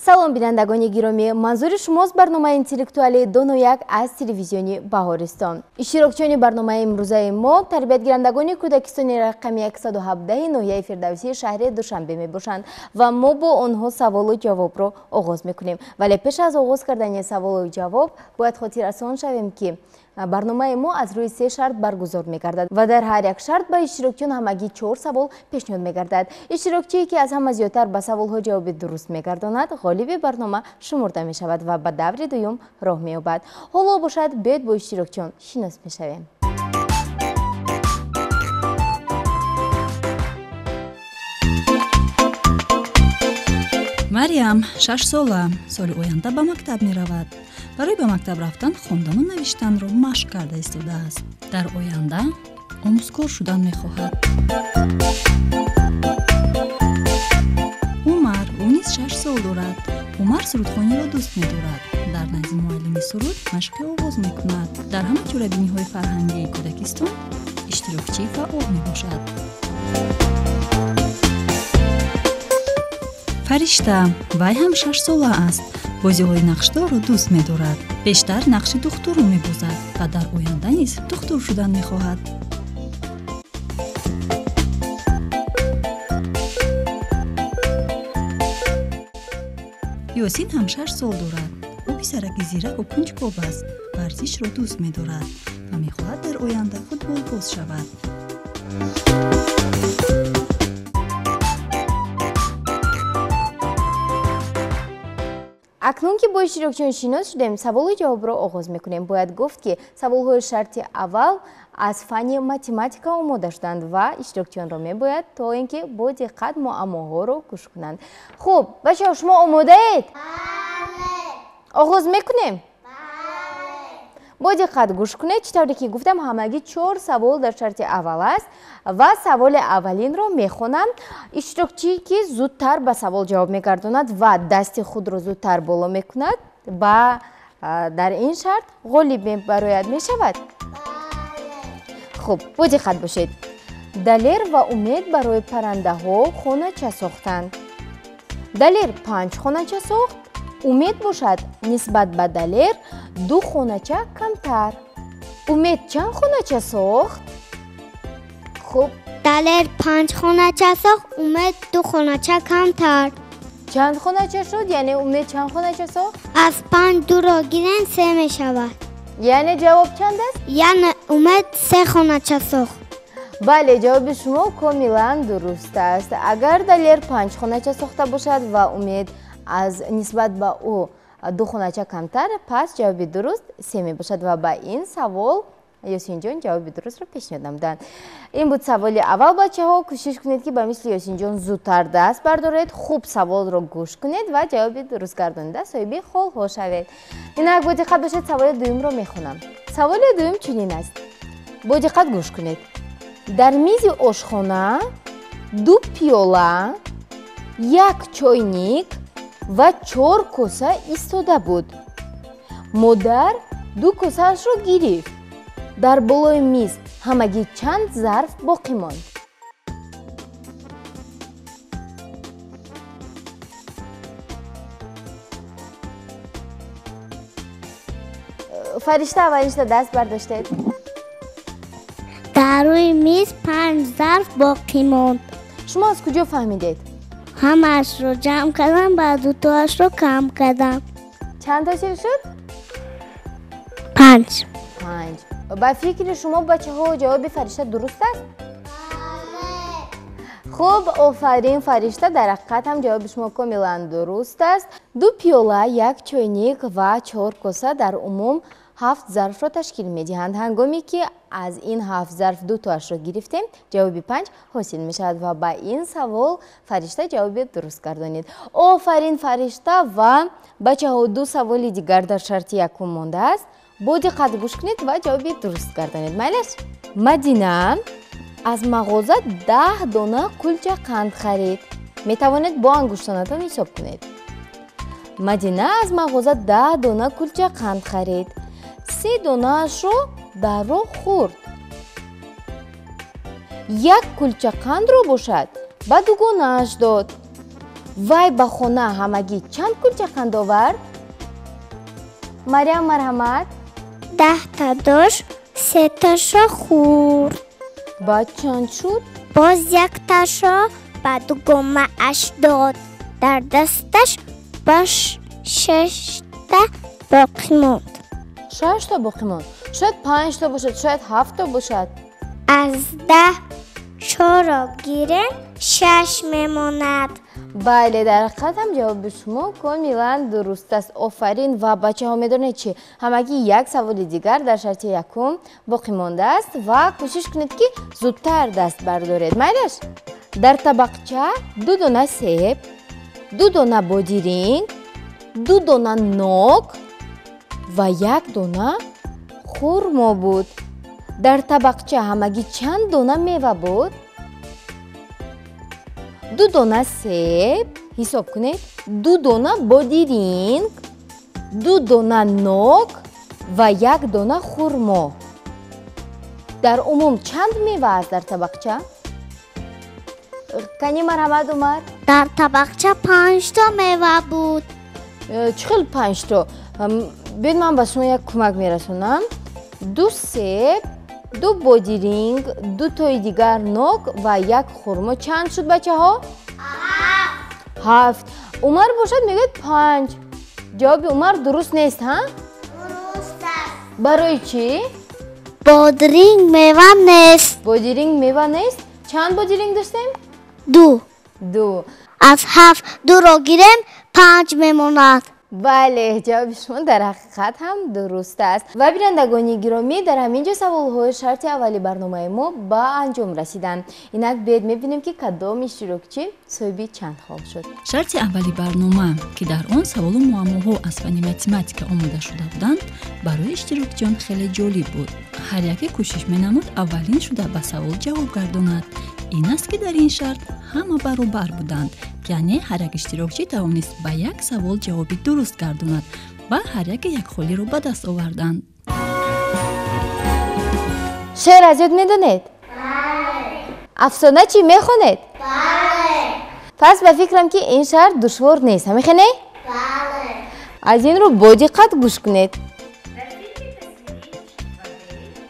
салом бинандагони гиромӣ, манзури шумост барномаи интеллектуали донояк аз телевизиони Баҳористон. Иштирокчиёни барномаи имрӯзаи мо тарбиятгирандагони кӯдакистони рақами 117 ноҳияи Фирдавсии шаҳри Душанбе мебошанд ва мо бо онҳо саволу ҷавобро оғоз мекунем. Вале пеш аз оғоз кардани саволу ҷавоб бояд хотиррасон шавем ки барномаи мо аз рӯи 3 шарт баргузор мегардад ва дар ҳар як шарт ба иштирокчиён ҳамагӣ 4 савол пешниҳод мегардад. Иштирокчие ки аз ҳама зиёдтар ба саволҳо ҷавоби дуруст мегардонад, ғолиби барнома шумурда мешавад ва ба даври дуюм роҳ меёбад. ҳоло бошад биёед бо иштирокчиён шинос мешавем. Мариам 6 сола, соли оянда ба мактаб меравад. Барои ба мактаб рафтан хондану навиштанро машқ карда истодааст. Дар оянда омӯзгор шудан мехоҳад. Умар ӯ низ 6 сол дорад. Умар сурудхониро дӯст медорад. Дар назди муаллими суруд машқи овоз мекунад. Дар ҳама чорабиниҳои фарҳангии кӯдакистон иштирокчӣ фаъол мебошад. Фаришта вай ҳам 6 сола аст. Бозиҳои нақшдорро дӯст медорад. Бештар нақши духтурро мебозад ва дар оянда низ духтур шудан мехоҳад. Ёсин ҳам 6 сол дорад. ӯ писараки зираку кунҷбоб аст. Варзишро дӯст медорад ва мехоҳад дар оянда футболбоз шавад. акнун ки бо иштирокчиён шинос шудем, саволу ҷавобро оғоз мекунем. Бояд гуфт ки саволҳои шарти аввал аз фанни математика омода шуданд ва иштирокчиёнро мебояд то ин ки бо диққат муаммоҳоро гӯш кунанд. Хуб, бачаҳо, шумо омодаед? Бале! Оғоз мекунем? Бо диққат гӯш кунед. Чӣ тавре ки гуфтам, ҳамагӣ 4 савол дар шарти аввал аст ва саволи аввалинро мехонам. Иштирокчӣ ки зудтар ба савол ҷавоб мегардонад ва дасти худро зудтар боло мекунад, ба дар ин шарт ғолиб барояд мешавад. Хуб, бо диққат бошед. Далер ва Умед барои паррандаҳо хонача сохтанд. Далер 5 хонача сохт. Умед бошад нисбат ба Далер 2 хонача камтар. Умед чанд хонача сохт? Хуб, Далер 5 хонача сохт, Умед 2 хонача камтар. чанд хонача шуд? Яъне Умед чанд хонача сохт? Аз 5 2-ро гирем 3 мешавад. Яъне ҷавоб чанд аст? Яъне Умед 3 хонача сохт. бале, ҷавоби шумо комилан дуруст аст. Агар Далер 5 хонача сохта бошад ва Умед аз нисбат ба ӯ 2 хонача камтар, пас ҷавоби дуруст 3 мебошад ва ба ин савол Ёсинҷон ҷавоби дурустро пешниҳод намуданд. Ин буд саволи аввал. Бачаҳо, кӯшиш кунед ки ба мисли Ёсинҷон зудтар даст бардоред, хуб саволро гӯш кунед ва ҷавоби дуруст гардонида соҳиби холҳо шавед. Инак бо диққат бошед, саволи дуюмро мехонам. Саволи дуюм чунин аст. Бо диққат гӯш кунед. Дар мизи ошхона 2 пиёла, 1 чойник ва 4 коса истода буд. Модар 2 косаашро гирифт. Дар болои миз ҳамагӣ чанд зарф боқӣ монд? Фаришта, аввалиништа даст бардоштед. Дар рӯи миз 5 зарф боқӣ монд. Шумо аз куҷо фаҳмидед? Ҳамаашро ҷамъ кардам, ба 2-тоашро кам кардам. Чанд та чӣ шуд? 5. 5. ба фикри шумо бачаҳо ҷавоби Фаришта дуруст аст? Хуб, офарин Фаришта, дар ҳақиқат ҳам ҷавоби шумо комилан дуруст аст. 2 пиёла, 1 чойник ва 4 коса дар умум 7 зарфро ташкил медиҳанд. Ҳангоме ки аз ин 7 зарф 2 тоашро гирифтем, ҷавоби 5 ҳосил мешавад ва ба ин савол Фаришта ҷавоби дуруст гардонид. Офарин Фаришта ва бачаҳо, 2 саволи дигар дар шарти якум мондааст. Бо диққат гӯш кунед ва ҷавоби дуруст гардонед. Майлаш? Мадина аз мағоза 10 дона кулча қанд харид. Метавонед бо ангуштонатон ҳисоб кунед. Мадина аз мағоза 10 дона кулча қанд харид. 3 донаашро дар роҳ хӯрд. 1 кулча қандро бошад ба дугонааш дод. вай ба хона ҳамагӣ чанд кулча қанд овард? Мариам марҳамат. 10 та дошт, 3 ташо хӯрд. Баъд чанд шуд? боз 1 ташо ба дугомааш дод. дар дасташ ба 6 та боқӣ монд. 6 та боқӣ монд. Шояд 5 та бошад, шояд 7 та бошад. аз 10 4-ро гирем 6 мемонад. бале, дар ҳақиқат ҳам ҷавоби шумо комилан дуруст аст. офарин. ва бачаҳо медонед чи ҳамагӣ як саволи дигар дар шарти якум боқӣ мондааст ва кӯшиш кунед ки зудтар даст бардоред. майлаш? дар табақча 2 дона себ, 2 дона бодиринг, 2 дона нок ва 1 дона хурмо буд. дар табақча ҳамагӣ чанд дона мева буд? 2 дона себ, ҳисоб кунед, 2 дона бодиринг, 2 дона нок ва 1 дона хурмо. дар умум чанд мева аст дар табақча? кани марҳамат Умар. дар табақча 5 та мева буд. чӣ хел 5 то? бед ман ба шумо як кӯмак мерасонам. 2 себ, 2 бодиринг, 2 тои дигар нок ва 1 хурмо. чанд шуд бачаҳо? 7. Умар бошад мегӯяд 5. ҷавоби Умар дуруст нест, ҳа? дуруст аст. барои чӣ? бодиринг мева нест. бодиринг мева нест? чанд бодиринг доштем? 2. 2. аз 7 2-ро гирем 5 мемонад. бале, ҷавоби шумо дар ҳақиқат ҳам дуруст аст. ва бирандагони гиромӣ, дар ҳамин ҷо саволҳои шарти аввали барномаи мо ба анҷом расиданд. инак бед мебинем ки кадом иштирокчӣ соҳиби чанд хол шуд. шарти аввали барнома ки дар он саволу муаммоҳо аз фанни математика омода шуда буданд, барои иштирокчиён хеле ҷолиб буд. ҳар яке кӯшиш менамуд аввалин шуда ба савол ҷавоб гардонад. ин аст ки дар ин шарт ҳама баробар буданд, яъне ҳар як иштирокчӣ тавонист ба як савол ҷавоби дуруст гардонад ва ҳар яке як холиро ба даст оварданд. шеър аз ёд медонед? афсона чӣ мехонед? пас ба фикрам ки ин шарт душвор нест. мехонед? аз ин рӯ бодиққат гӯш кунед.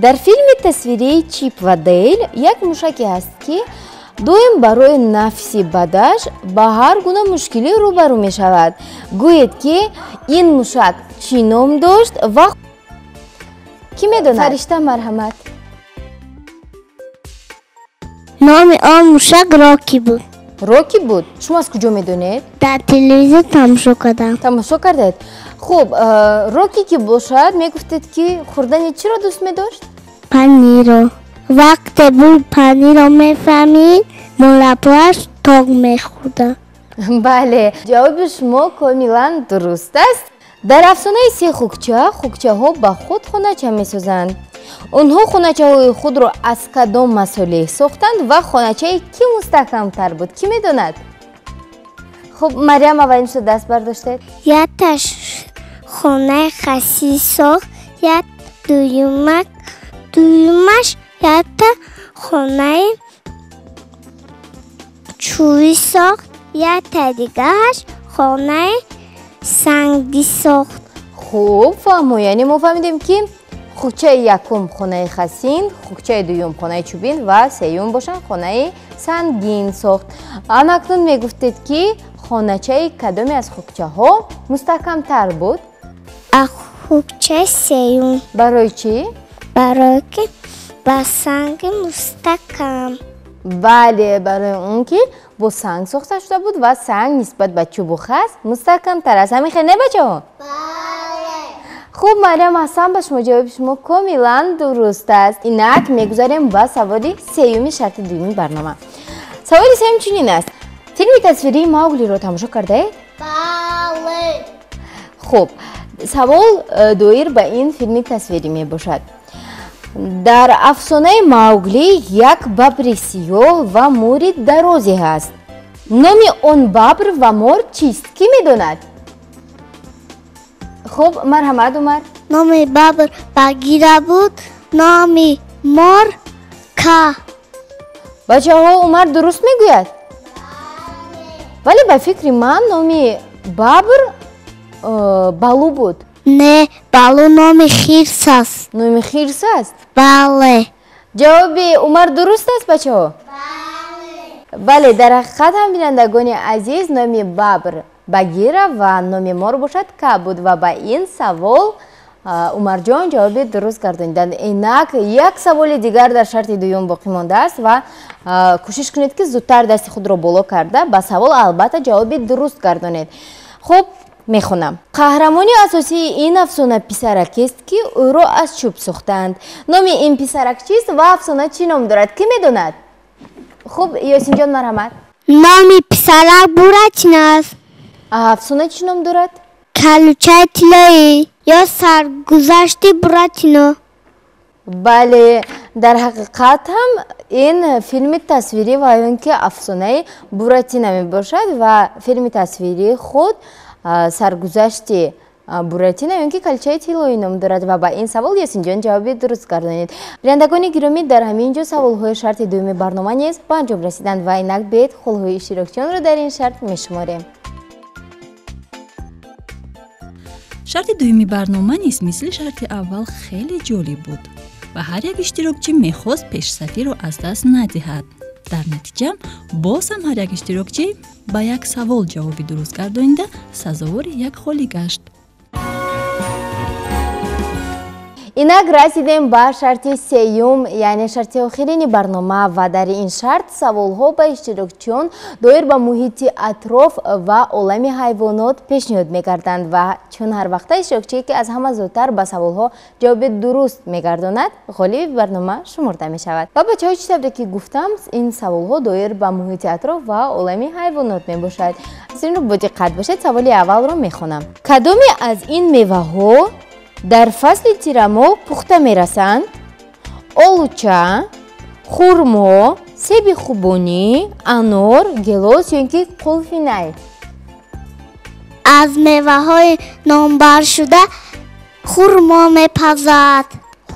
дар филми тасвирии Чип ва Дейл як мушаке ҳаст ки доим барои нафси бадаш ба ҳар гуна мушкилӣ рӯбарӯ мешавад. гӯед ки ин мушак чӣ ном дошт ва кӣ медонад? фаришта марҳамат. номи он мушак Роки буд. Роки буд? шумо аз куҷо медонед? дар телевизор тамошо кардам. тамошо кардед? хуб, Роки ки бошад мегуфтед ки хӯрдани чиро дӯст медошт? паниро. вақте буд паниро мефаҳмид, молабоаш тоқ мехӯрда. бале, ҷавоби шумо комилан дуруст аст. дар афсонаи се хукча, хукчаҳо ба худ хонача месозанд. онҳо хоначаҳои худро аз кадом масолеҳ сохтанд ва хоначаи кӣ мустаҳкамтар буд? кӣ медонад? хуб, Мариам аввалин шуда даст бардоштед. якташ хонаи хасӣ сохт, як дуюмаш якта хонаи чӯбӣ сохт, якта дигараш хонаи сангӣ сохт. хуб, фаҳмо, яъне мо фаҳмидем ки хукчаи якум хонаи хасин, хукчаи дуюм хонаи чӯбин ва сеюм бошанд хонаи сангин сохт. анакнун мегуфтед ки хоначаи кадоме аз хукчаҳо мустаҳкамтар буд? хукчаи сеюм. барои чӣ? барое ки ба санги мустаҳкам. бале, барои он ки бо санг сохта шуда буд ва санг нисбат ба чӯбу хас мустаҳкамтар аст. ҳамин не бачаҳо? хуб, Мариам, ҳасан ба шумо. ҷавоби шумо комилан дуруст аст. инак мегузарем ба саволи сеюми шарти дуюми барнома. саволи сеюм чунин аст. филми тасвирии Мауглиро тамошо кардаед? бале. хуб, савол доир ба ин филми тасвирӣ мебошад. дар афсонаи Маугли як бабри сиёҳ ва мори дарозе ҳаст. номи он бабр ва мор чист? кӣ медонад? хуб, марҳамат Умар. номи бабр Багира буд, номи мор Ка. бачаҳо, Умар дуруст мегӯяд? вале ба фикри ман номи бабр балу буд. Не, балу номи хирс аст. Номи хирс аст? Бале. ҷавоби Умар дуруст аст бачаҳо? бале, дар ҳақиқат ҳам бинандагони азиз номи бабр багира ва номи мор бошад ка буд ва ба ин савол Умарҷон ҷавоби дуруст гардониданд. Инак як саволи дигар дар шарти дуюм боқӣ мондааст ва кӯшиш кунед ки зудтар дасти худро боло карда ба савол албатта ҷавоби дуруст гардонед. хуб, мехонам. Қаҳрамони асосии ин афсона писаракест ки ӯро аз чӯб сохтанд. Номи ин писарак чист ва афсона чӣ ном дорад? Кӣ медонад? хуб, Ёсинҷон, марҳамат. Номи писарак Буратино аст. Афсона чӣ ном дорад? Калучаи тиллоӣ ё саргузашти Буратино. бале, дар ҳақиқат ҳам ин филми тасвирӣ ва он ки афсонаи Буратино мебошад ва филми тасвирии худ саргузашти Буратино он ки калучаи тиллоӣ ном дорад ва ба ин савол Ёсинҷон ҷавоби дуруст гардонид. Бирандагони гиромӣ, дар ҳамин ҷо саволҳои шарти дуюми барнома низ ба анҷом расиданд ва инак бед холҳои иштирокчиёнро дар ин шарт мешуморем. шарти дуюми барнома низ мисли шарти аввал хеле ҷолиб буд ва ҳар як иштирокчӣ мехост пешсафиро аз даст надиҳад. дар натиҷа боз ҳам ҳар як иштирокчӣ ба як савол ҷавоби дуруст гардонида сазовори як холӣ гашт. инак расидем ба шарти сеюм, яъне шарти охирини барнома ва дар ин шарт саволҳо ба иштирокчиён доир ба муҳити атроф ва олами ҳайвонот пешниҳод мегарданд ва чун ҳар вақта иштирокчие ки аз ҳама зудтар ба саволҳо ҷавоби дуруст мегардонад ғолиби барнома шуморда мешавад. ва бачаҳо, чӣ тавре ки гуфтам, ин саволҳо доир ба муҳити атроф ва олами ҳайвонот мебошад. зиро бо диққат бошед, саволи аввалро мехонам. Кадоме аз ин меваҳо дар фасли тирамо пухта мерасанд? Олуча, хурмо, себи хубонӣ, анор, гелос ё ин ки қулфинай. аз меваҳои номбаршуда хурмо мепазад.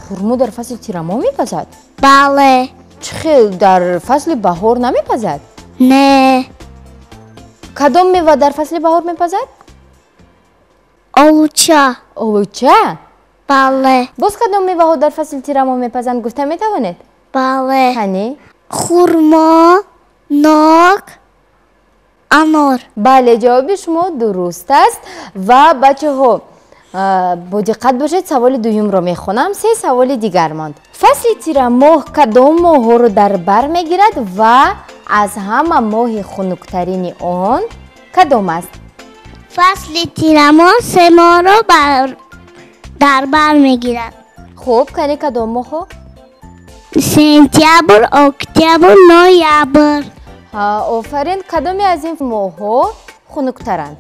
Хурмо дар фасли тирамо мепазад? Бале. Чӣ хел дар фасли баҳор намепазад? Не. Кадом мева дар фасли баҳор мепазад? Олуча. Олуча? Бале. боз кадом меваҳо дар фасли тирамо мепазанд, гуфта метавонед? Бале. Ҳани? Хурмо, нок, анор. бале, ҷавоби шумо дуруст аст ва бачаҳо бо диққат бошед, саволи дуюмро мехонам. се саволи дигар монд. Фасли тирамоҳ кадом моҳҳоро дар бар мегирад ва аз ҳама моҳи хунуктарини он кадом аст? фасли тирамо се моҳро дар бар мегирад. хуб, кани кадом моҳҳо? сентябр, октябр, ноябр. офарин. Кадоме аз ин моҳҳо хунуктаранд?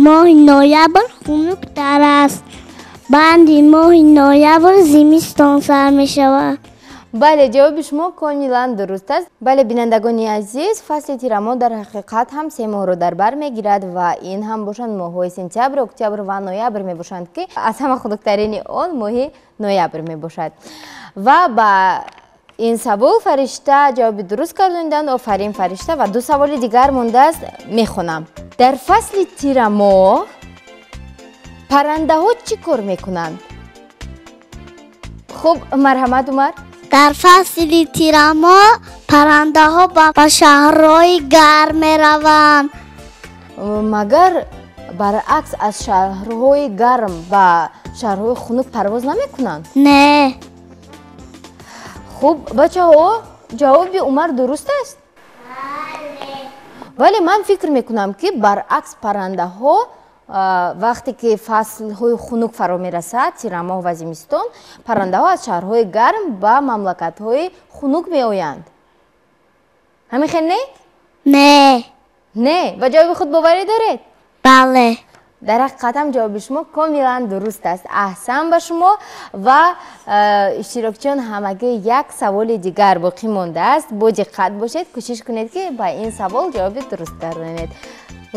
моҳи ноябр хунуктар аст. баъди моҳи ноябр зимистон сар мешавад. бале, ҷавоби шумо комилан дуруст аст. бале, бинандагони азиз, фасли тирамо дар ҳақиқат ҳам се моҳро дар бар мегирад ва ин ҳам бошанд моҳҳои сентябр, октябр ва ноябр мебошанд ки аз ҳама хунуктарини он моҳи ноябр мебошад. ва ба ин савол фаришта ҷавоби дуруст гардониданд. офарин, фаришта. ва ду саволи дигар мондааст, мехонам. дар фасли тирамо паррандаҳо чӣ кор мекунанд? хуб, марҳамат, Умар. дар фасли тирамо паррандаҳо ба шаҳрҳои гарм мераванд. магар баръакс аз шаҳрҳои гарм ба шаҳрҳои хунук парвоз намекунанд? Не. хуб, бачаҳо, ҷавоби Умар дуруст аст? вале ман фикр мекунам ки баръакс паррандаҳо вақте ки фаслҳои хунук фаро мерасад, тирамоҳ ва зимистон, паррандаҳо аз шаҳрҳои гарм ба мамлакатҳои хунук меоянд. ҳамин хел не? Не. не. ба ҷавоби худ боварӣ доред? бале. дар ҳақиқат ҳам ҷавоби шумо комилан дуруст аст. аҳсан ба шумо ва иштирокчиён ҳамагӣ як саволи дигар боқӣ мондааст. бо диққат бошед, кӯшиш кунед ки ба ин савол ҷавоби дуруст гардонед.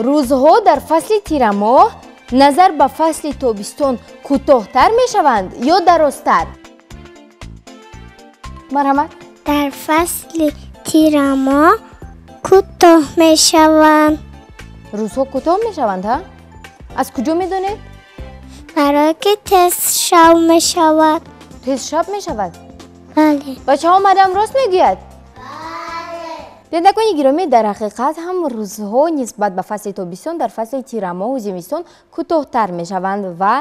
рӯзҳо дар фасли тирамоҳ назар ба фасли тобистон кӯтоҳтар мешаванд ё дарозтар? марҳамат. дар фасли тирамоҳ кӯтоҳ мешаванд. рӯзҳо кӯтоҳ мешаванд, ҳа? Аз куҷо медонед? برای که تست شو می شود. тез шаб мешавад. بله. бачаҳо Марьям рост мегӯяд? бинандагони гиромӣ, дар ҳақиқат ҳам рӯзҳо нисбат ба фасли тобистон дар фасли тирамоҳу зимистон кӯтоҳтар мешаванд ва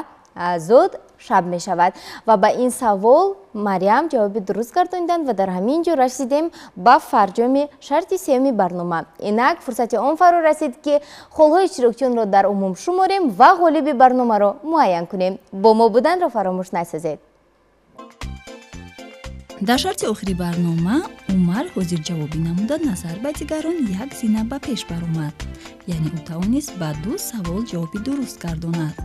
зуд шаб мешавад. ва ба ин савол Марьям ҷавоби дуруст гардонидан ва дар ҳамин ҷо расидем ба фарҷоми шарти сеюми барнома. Инак фурсати он фаро расид ки холҳои иштирокчиёнро дар умум шуморем ва ғолиби барномаро муайян кунем. Бо мо буданро фаромӯш насозед. дар шарти охири барнома Умар ҳозирҷавобӣ намуда назар ба дигарон як зина ба пеш баромад, яъне ӯ тавонист ба 2 савол ҷавоби дуруст гардонад.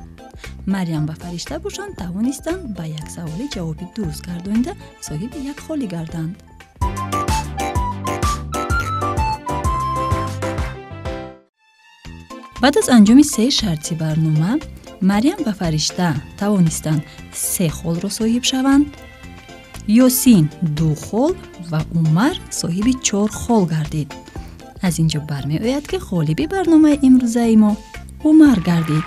Марьям ва Фаришта бошанд тавонистанд ба як саволи ҷавоби дуруст гардонида соҳиби як холӣ гарданд. баъд аз анҷоми 3 шарти барнома Марьям ва Фаришта тавонистанд 3 холро соҳиб шаванд, Ёсин 2 хол ва Умар соҳиби 4 хол гардид. аз ин ҷо бармеояд ки ғолиби барномаи имрӯзаи мо Умар гардид.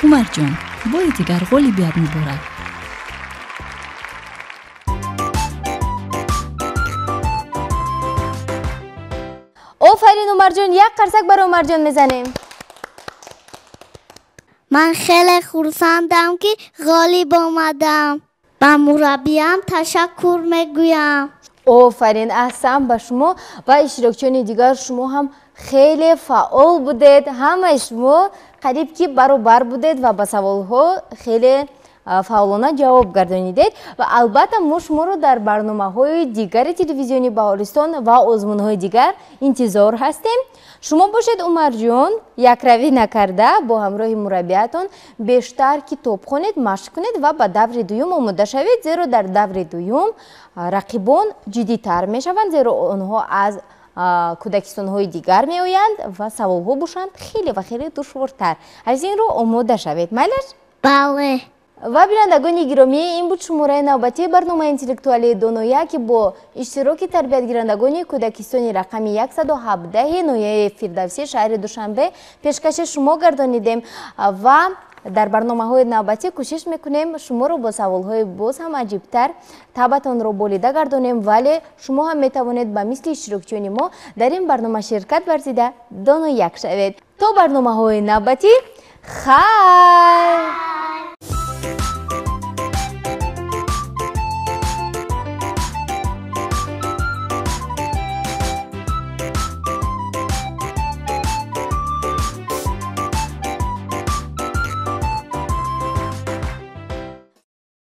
Умарҷон, бори дигар ғолибият муборак. офарин Умарҷон, як қарсак барои Умарҷон мезанем. من خیلی خرسندم که غالب آمدم. با مربیم تشکر میگویم. офарин, аҳсан ба шумо ва иштирокчиёни дигар. Шумо ҳам хеле фаъол будед. Ҳамаи шумо қариб ки баробар будед ва ба саволҳо хеле фаъолона ҷавоб гардонидед. ва албатта мо шуморо дар барномаҳои дигари телевизиони Баҳористон ва озмунҳои дигар интизор ҳастем. шумо бошед Умарҷон, якравӣ накарда бо ҳамроҳи мураббиятон бештар китоб хонед, машқ кунед ва ба даври дуюм омода шавед, зеро дар даври дуюм рақибон ҷиддитар мешаванд, зеро онҳо аз кӯдакистонҳои дигар меоянд ва саволҳо бошанд хеле ва хеле душвортар. аз ин рӯ омода шавед, майлаш? بله. ва бинандагони гиромӣ, ин буд шумораи навбатии барномаи интеллектуалии доноя ки бо иштироки тарбиятгирандагони кӯдакистони рақами 117 ноҳияи Фирдавсӣ шаҳри Душанбе пешкаши шумо гардонидем ва дар барномаҳои навбатӣ кӯшиш мекунем шуморо бо саволҳои боз ҳам аҷибтар табатонро болида гардонем, вале шумо ҳам метавонед ба мисли иштирокчиёни мо дар ин барнома ширкат варзида донояк шавед. То барномаҳои навбатӣ хайр.